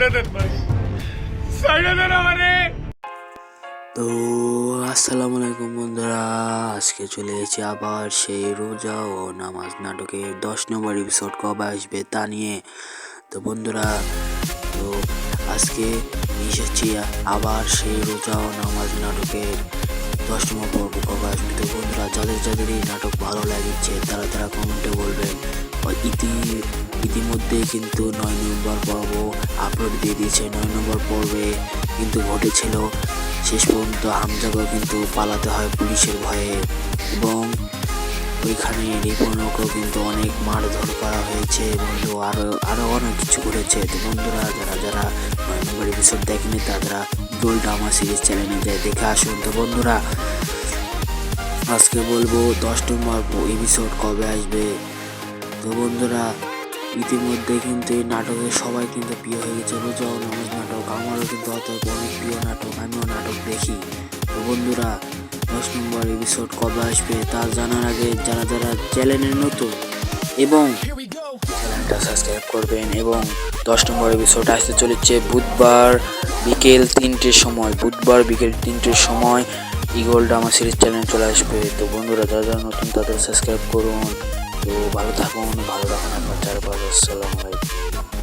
তো আসসালামু আলাইকুম বন্ধুরা, আজকে চলে এসেছি আবার সেই রোজা ও নামাজ নাটকের 10 নম্বর এপিসোড কবে আসবে তা নিয়ে। তো বন্ধুরা, তো আজকে এসেছি আবার সেই রোজা ও নামাজ নাটকের 10 নম্বর পর্ব কবে আসবে। তো বন্ধুরা, যাদের যাদের এই নাটক ভালো লাগছে তারা তারা কমেন্টে বলবেন। ইতিমধ্যেই কিন্তু 9 নম্বর পর্ব আপলোড দিয়ে দিয়েছে। 9 নম্বর পর্বে কিন্তু ঘটেছিল শেষ পর্যন্ত হামজাকেও কিন্তু পালাতে হয় পুলিশের ভয়ে, এবং ওইখানে রিপনকেও কিন্তু অনেক মারধর করা হয়েছে। বন্ধু আরো অনেক কিছু ঘটেছে। তো বন্ধুরা, যারা যারা 9 নম্বর এপিসোড দেখেনি তারা গোল্ড ড্রামা সিরিজ চ্যানেলে যায় দেখে আসুন। তো বন্ধুরা, আজকে বলবো 10 নম্বর এপিসোড কবে আসবে। তো বন্ধুরা, ইতিমধ্যে কিন্তু এই নাটকের সবাই কিন্তু প্রিয় হয়ে গেছে। রোজা ও নামাজ নাটক আমারও কিন্তু অত অনেক প্রিয় নাটক, আমিও নাটক দেখি। তো বন্ধুরা, 10 নম্বর এপিসোড কবে আসবে তা জানার আগে যারা যারা চ্যানেলে নতুন এবং চ্যানেলটা সাবস্ক্রাইব করবেন। এবং 10 নম্বর এপিসোড আসতে চলেছে বুধবার বিকেল 3টের সময়। ইগল ড্রামা সিরিজ চ্যানেল চলে আসবে। তো বন্ধুরা, যারা যারা নতুন তাদের সাবস্ক্রাইব করুন। তো ভালো থাকুন, ভালো রাখুন আপনার চারপাশে। আসসালামু আলাইকুম।